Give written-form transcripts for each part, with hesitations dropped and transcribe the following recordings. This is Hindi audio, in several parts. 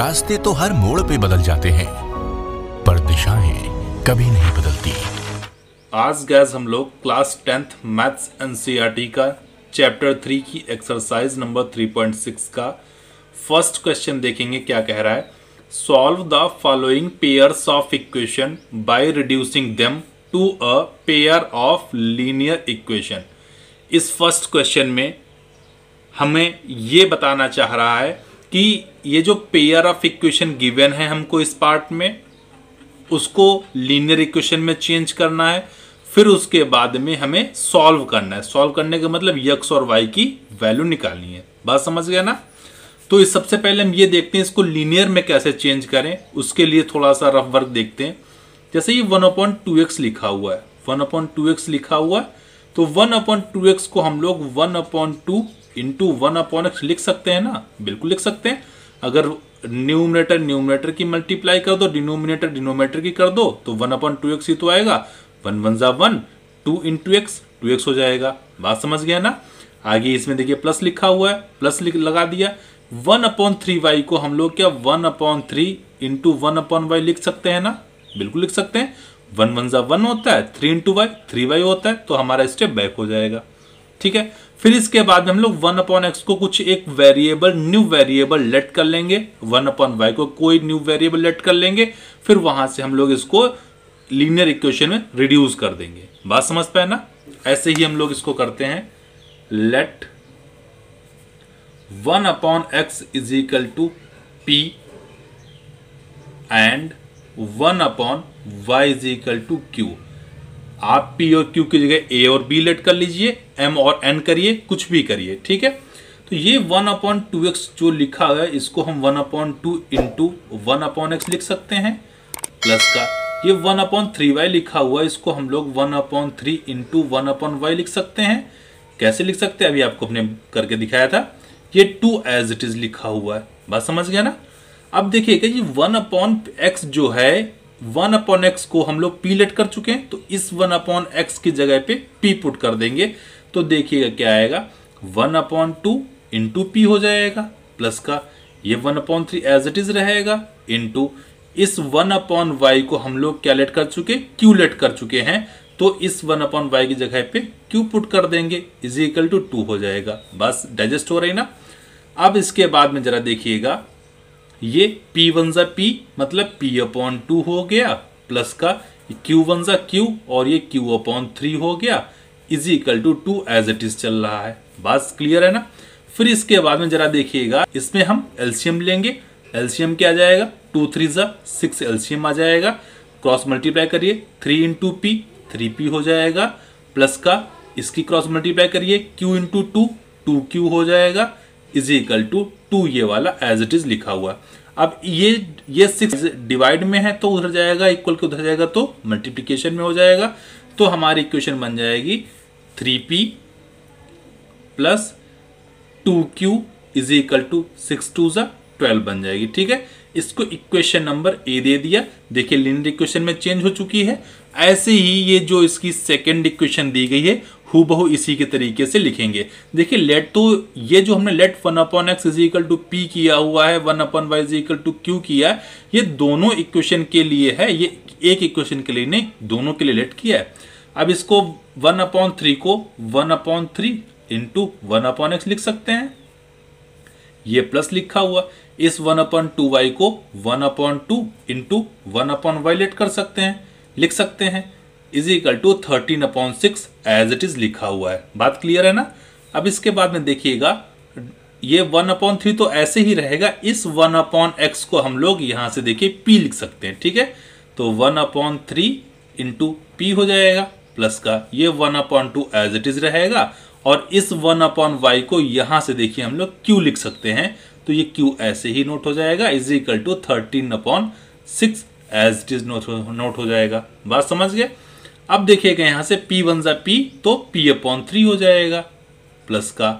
रास्ते तो हर मोड़ पे बदल जाते हैं, पर दिशाएं कभी नहीं बदलती। आज गैस हम लोग क्लास 10th मैथ्स एनसीईआरटी का चैप्टर 3 की एक्सरसाइज नंबर 3.6 का फर्स्ट क्वेश्चन देखेंगे। क्या कह रहा है? Solve the following pairs of equation by reducing them to a pair of linear equation. इस फर्स्ट क्वेश्चन में हमें ये बताना चाह रहा है कि ये जो पेयर ऑफ इक्वेशन गिवन है हमको इस पार्ट में, उसको लीनियर इक्वेशन में चेंज करना है। फिर उसके बाद में हमें सॉल्व करना है। सॉल्व करने का मतलब x और y की वैल्यू निकालनी है। बात समझ गया ना? तो इस सबसे पहले हम ये देखते हैं इसको लीनियर में कैसे चेंज करें। उसके लिए थोड़ा सा रफ वर्क देखते हैं। जैसे ये 1/2x लिखा हुआ है, 1/2x लिखा हुआ है, तो 1/2x को हम लोग 1/2 इंटू 1/x लिख सकते हैं ना? बिल्कुल लिख सकते हैं। अगर न्यूमरेटर की मल्टीप्लाई कर दो, डिनोमिनेटर की कर दो, तो 1/2x ही तो आएगा। 1 1 जा 1, 2 इंटू एक्स, 2x हो जाएगा। बात समझ गया ना? आगे इसमें देखिए प्लस लिखा हुआ है, प्लस लगा दिया। 1/3y को हम लोग क्या 1/3 इंटू 1/y लिख सकते हैं ना? बिल्कुल लिख सकते हैं। 1 1 जा 1 होता है, 3 इंटू y 3y होता है, तो हमारा स्टेप बैक हो जाएगा। ठीक है। फिर इसके बाद में हम लोग 1/x को कुछ एक वेरिएबल, न्यू वेरिएबल लेट कर लेंगे। 1/y को कोई न्यू वेरिएबल लेट कर लेंगे। फिर वहां से हम लोग इसको लीनियर इक्वेशन में रिड्यूस कर देंगे। बात समझ पाए ना? ऐसे ही हम लोग इसको करते हैं। Let 1/x is equal to p and 1/y is equal to q। आप p और q की जगह a और b लेट कर लीजिए, m और n करिए, कुछ भी करिए। ठीक है। तो ये 1/2x जो लिखा है इसको हम 1/2 इंटू 1/x लिख सकते हैं, प्लस का ये 1/3y लिखा हुआ है, इसको हम लोग 1/3 इंटू 1/y लिख सकते हैं। कैसे लिख सकते हैं? अभी आपको अपने करके दिखाया था। ये 2 एज इट इज लिखा हुआ है। बात समझ गया ना? अब देखिएगा ये 1/x जो है, 1/x को हम लोग p लेट कर चुके हैं, तो इस 1/x की जगह पे p पुट कर देंगे। तो देखिएगा क्या आएगा, 1/2 इंटू p हो जाएगा, प्लस का ये 1/3 एज इट इज रहेगा, इंटू इस 1/y को हम लोग क्या लेट कर चुके, q लेट कर चुके हैं, तो इस 1/y की जगह पे q पुट कर देंगे, इज इक्वल टू 2 हो जाएगा। बस डाइजेस्ट हो रही ना? अब इसके बाद में जरा देखिएगा, ये p1 जा p मतलब p/2 हो गया, प्लस का q1 जा q और ये q/3 हो गया, is equal to 2 as it is चल रहा है। बात क्लियर है ना? फिर इसके बाद में जरा देखिएगा, इसमें हम एलसीएम लेंगे। एलसीएम क्या आ जाएगा? 2 3 जा 6 एलसीएम आ जाएगा। क्रॉस मल्टीप्लाई करिए, 3 इंटू p 3p हो जाएगा, प्लस का इसकी क्रॉस मल्टीप्लाई करिए, q इंटू 2 2q हो जाएगा, इज इक्वल टू 2 ये वाला एज इट इज लिखा हुआ। अब ये 6 डिवाइड में है तो उधर जाएगा, इक्वल के उधर जाएगा तो मल्टीप्लिकेशन में हो जाएगा। तो हमारी इक्वेशन बन जाएगी 3p plus 2q is equal to 6 2 जा 12 बन जाएगी। ठीक है। इसको इक्वेशन नंबर ए दे दिया। देखिए लीनियर इक्वेशन में चेंज हो चुकी है। ऐसे ही ये जो इसकी सेकंड इक्वेशन दी गई है हूबहू इसी के तरीके से लिखेंगे। देखिए लेट, तो ये जो हमने let 1/x is equal to p किया हुआ है, 1/y is equal to q किया है, ये दोनों इक्वेशन के लिए है, ये एक इक्वेशन के लिए नहीं, दोनों के लिए लेट किया है। अब इसको 1/3 को 1/3 इंटू 1/x लिख सकते हैं, ये प्लस लिखा हुआ। इस 1/2y को 1/2 इंटू 1/y लेट कर सकते हैं, लिख सकते हैं, is equal to 13/6 as it is लिखा हुआ है। बात क्लियर है ना? अब इसके बाद में देखिएगा, ये 1/3 तो ऐसे ही रहेगा। इस 1/x को हम लोग यहां से देखिए p लिख सकते हैं। ठीक है। तो 1/3 इंटू p हो जाएगा, प्लस का ये 1/2 एज इट इज रहेगा, और इस 1/y को यहां से देखिए हम लोग q लिख सकते हैं, तो ये q ऐसे ही नोट हो जाएगा, is equal to 13/6 as it is note हो जाएगा। बात समझ गए? अब देखिएगा यहां से p1 जा p तो p/3 हो जाएगा, प्लस का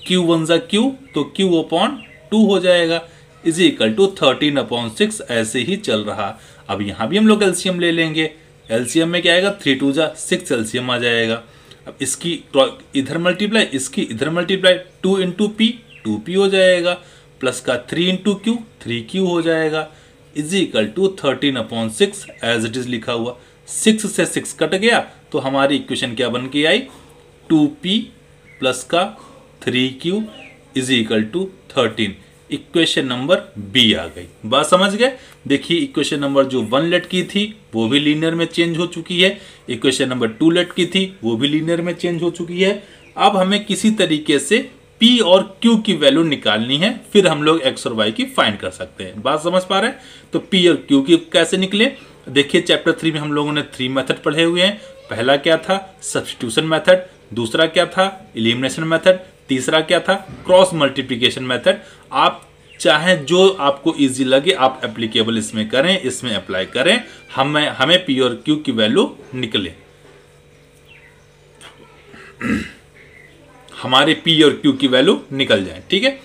q1 जा q तो q/2 हो जाएगा, इज इक्वल टू 13/6 ऐसे ही चल रहा। अब यहां भी हम लोग एलसीएम ले लेंगे। एलसीएम में क्या आएगा? 3 2 जा 6 एलसीएम आ जाएगा। अब इसकी इधर मल्टीप्लाई, इसकी इधर मल्टीप्लाई, 2 इंटू p 2p हो जाएगा, प्लस का 3 इंटू क्यू 3Q हो जाएगा is equal to 13/6 as it is लिखा हुआ। 6 से 6 कट गया तो हमारी इक्वेशन क्या बन के आई 2P प्लस का 3Q is equal to 13। Equation number B आ गई। बात समझ गए। देखिए इक्वेशन नंबर जो 1 लेट की थी वो भी लीनियर में चेंज हो चुकी है, इक्वेशन नंबर 2 लेट की थी वो भी लीनियर में चेंज हो चुकी है। अब हमें किसी तरीके से P और Q की वैल्यू निकालनी है, फिर हम लोग X और Y की फाइंड कर सकते हैं। बात समझ पा रहे हैं। तो P और Q की कैसे निकले, देखिए चैप्टर 3 में हम लोगों ने 3 मेथड पढ़े हुए हैं। पहला क्या था सब्स्टिट्यूशन मेथड, दूसरा क्या था एलिमिनेशन मेथड, तीसरा क्या था क्रॉस मल्टीप्लिकेशन मेथड। आप चाहें जो आपको इजी लगे आप एप्लीकेबल इसमें करें, इसमें अप्लाई करें, हमें P और Q की वैल्यू निकले, हमारे P और Q की वैल्यू निकल जाए। ठीक है,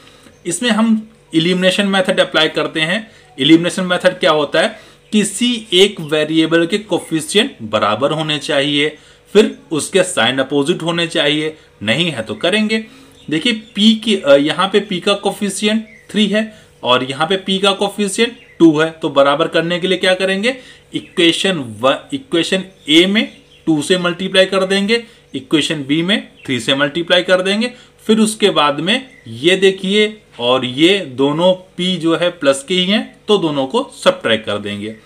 इसमें हम एलिमिनेशन मेथड अप्लाई करते हैं। एलिमिनेशन मेथड क्या होता है, किसी एक वेरिएबल के कोफिशिएंट बराबर होने चाहिए, फिर उसके साइन अपोजिट होने चाहिए, नहीं है तो करेंगे। देखिए P की यहाँ पे P का कोफिशिएंट 3 है और यहाँ पे P का कोफिशिएंट 2 है, तो बराबर करने के लिए क्या करेंगे, इक्वेशन A में 2 से मल्टीप्लाई कर देंगे, इक्वेशन B में 3 से मल्टीप्लाई कर देंगे, फिर उसके बाद में ये देखिए और ये दोनों P जो है प्लस के ही हैं तो दोनों को सबट्रैक्ट कर देंगे।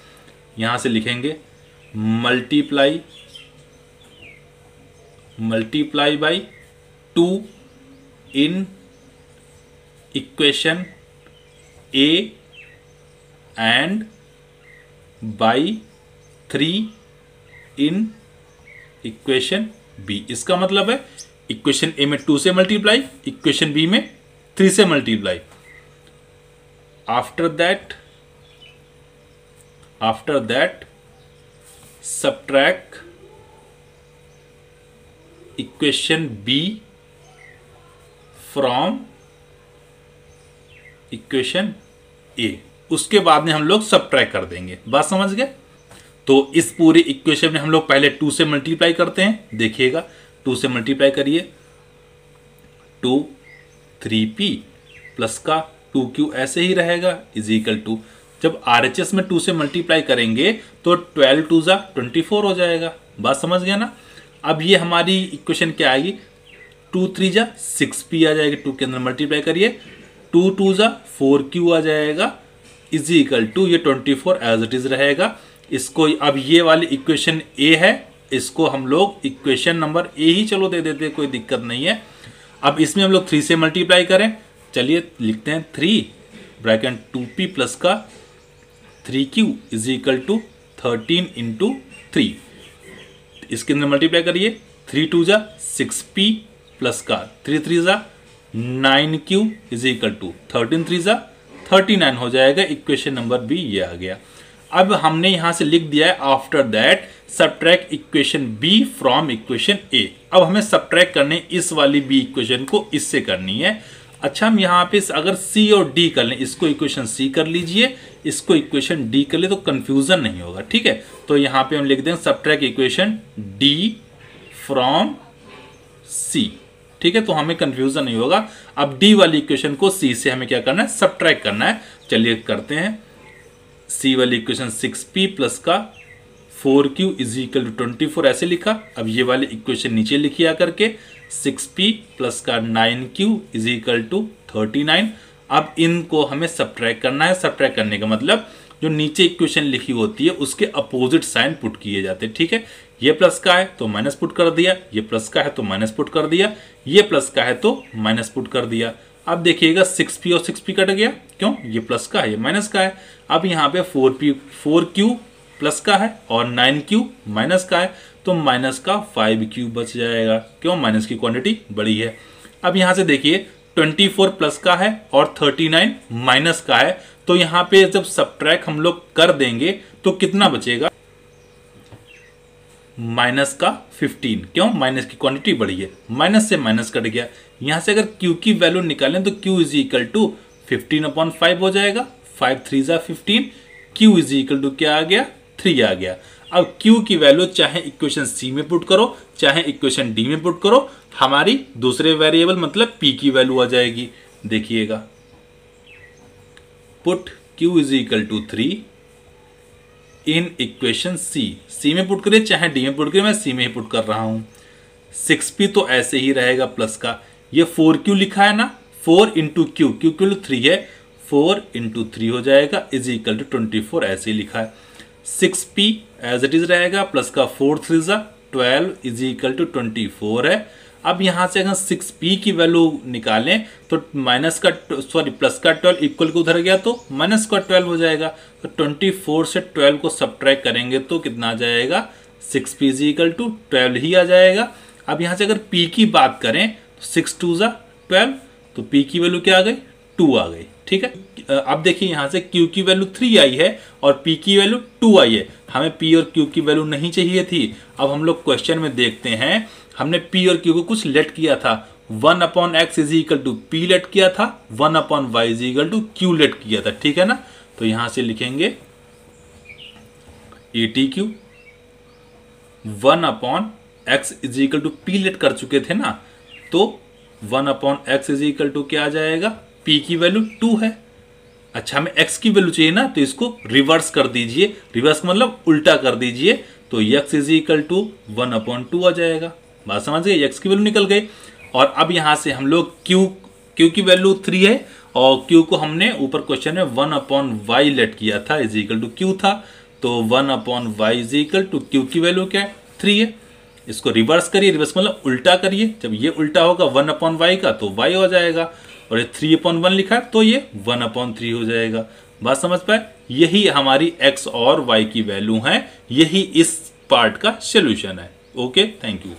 यहां से लिखेंगे multiply by 2 in equation A and by 3 in equation B। इसका मतलब है इक्वेशन A में 2 से मल्टीप्लाई, इक्वेशन B में 3 से multiply. After that subtract equation B from equation A। उसके बाद में हम लोग सबट्रैक्ट कर देंगे। बात समझ गए। तो इस पूरे इक्वेशन में हम लोग पहले 2 से मल्टीप्लाई करते हैं। देखिएगा 2 से मल्टीप्लाई करिए 2 3P प्लस का 2Q ऐसे ही रहेगा इज इक्वल टू, जब RHS में 2 से मल्टीप्लाई करेंगे तो 12 2 जा 24 हो जाएगा। बात समझ गया ना। अब ये हमारी इक्वेशन क्या आएगी 2 3 जा 6P आ जाएगी, 2 के अंदर मल्टीप्लाई करिए 2 2 जा 4Q आ जाएगा इज इक्वल टू, ये 24 एज इट इज रहेगा। इसको अब ये वाली इक्वेशन A है, इसको हम लोग इक्वेशन नंबर A ही चलो दे देते, कोई दिक्कत नहीं है। अब इसमें हम लोग 3 से मल्टीप्लाई करें, चलिए लिखते हैं 3 ब्रैकेट 2P प्लस का 3Q is equal to 13 into 3। इसके अंदर मल्टीप्लाई करिए 3 2 जा 6P प्लस का 3 3 जा 9Q इज इक्वल टू 13 3 जा 39 हो जाएगा। इक्वेशन नंबर B ये आ गया। अब हमने यहां से लिख दिया है after that subtract equation B from equation A। अब हमें सबट्रैक्ट करने इस वाली B इक्वेशन को इससे करनी है। अच्छा हम यहाँ पे अगर C और D कर लें, इसको इक्वेशन C कर लीजिए, इसको इक्वेशन D कर ले तो कंफ्यूजन नहीं होगा। ठीक है, तो यहाँ पे हम लिख दें subtract equation D from C। ठीक है, तो हमें कंफ्यूजन नहीं होगा। अब D वाली इक्वेशन को C से हमें क्या करना है, सबट्रैक्ट करना है। चलिए करते हैं। C वाली इक्वेशन 6P प्लस का 4Q इज इक्वल टू 24 ऐसे लिखा। अब ये वाली इक्वेशन नीचे लिखी आकर के 6P प्लस का 9Q इज इक्वल टू 39। अब इनको हमें सबट्रैक्ट करना है। सबट्रैक्ट करने का मतलब जो नीचे इक्वेशन लिखी होती है उसके अपोजिट साइन पुट किए जाते हैं। ठीक है, ये प्लस का है तो माइनस पुट कर दिया, ये प्लस का है तो माइनस पुट कर दिया, ये प्लस का है तो माइनस पुट कर दिया। अब देखिएगा 6P और 6P कट गया, क्यों, ये प्लस का है ये माइनस का है। अब यहाँ पे 4Q प्लस का है और 9Q माइनस का है, तो माइनस का 5Q बच जाएगा, क्यों, माइनस की क्वांटिटी बड़ी है। अब यहाँ से देखिए 24 प्लस का है और 39 माइनस का है, तो यहाँ पे जब सबट्रैक्ट हम लोग कर देंगे तो कितना बचेगा, माइनस का 15, क्यों, माइनस की क्वांटिटी बड़ी है, माइनस से माइनस कट गया। यहां से अगर Q की वैल्यू निकालें तो Q इज इक्वल टू 15/5 हो जाएगा, 5 3 जा 15, Q इज इक्वल टू क्या आ गया, 3 आ गया। अब Q की वैल्यू चाहे इक्वेशन C में पुट करो चाहे इक्वेशन D में पुट करो, हमारी दूसरे वेरिएबल मतलब P की वैल्यू आ जाएगी। देखिएगा put q is equal to 3 in equation C में पुट करिए चाहे डी में पुट करिए, मैं सी में ही पुट कर रहा हूं। 6p तो ऐसे ही रहेगा प्लस का, ये 4q लिखा है ना, 4 इंटू क्यू की वैल्यू 3 है, 4 इंटू 3 हो जाएगा इज इक्वल टू 24 ऐसे ही लिखा है। 6p एज इट इज रहेगा, प्लस का 4 3 12 इज इक्वल टू 24 है। अब यहां से अगर 6p की वैल्यू निकालें तो प्लस का 12 इक्वल को उधर गया तो माइनस का 12 हो जाएगा। तो 24 से 12 को सब्ट्रैक्ट करेंगे तो कितना आ जाएगा, 6p इज इक्वल टू 12 ही आ जाएगा। अब यहां से अगर p की बात करें तो 6 2 12, तो p की वैल्यू क्या आ गई, 2 आ गई। ठीक है, अब देखिए यहां से q की वैल्यू 3 आई है और p की वैल्यू 2 आई है। हमें p और q की वैल्यू नहीं चाहिए थी। अब हम लोग क्वेश्चन में देखते हैं, हमने p और q को कुछ लेट किया था, 1/x is equal to p let किया था, 1/y is equal to q let किया था। ठीक है ना, तो यहां से लिखेंगे ETQ 1/x is equal to p let कर चुके थे ना, तो 1/x इज इक्वल टू क्या आ जाएगा, p की वैल्यू 2 है। अच्छा, हमें x की वैल्यू चाहिए ना, तो इसको रिवर्स कर दीजिए, रिवर्स मतलब उल्टा कर दीजिए, तो x इज इक्वल टू 1/2 आ जाएगा। बात समझ गए, x की वैल्यू निकल गई। और अब यहां से हम लोग q की वैल्यू 3 है और q को हमने ऊपर क्वेश्चन में 1/y लेट किया था इज इक्वल टू q था, तो 1/y is equal to q की वैल्यू क्या है, 3 है। इसको रिवर्स करिए, रिवर्स मतलब उल्टा करिए, जब ये उल्टा होगा 1/y का तो y हो जाएगा, और ये 3/1 लिखा है तो ये 1/3 हो जाएगा। बात समझ पाए, यही हमारी x और y की वैल्यू है, यही इस पार्ट का सोल्यूशन है। Okay, thank you.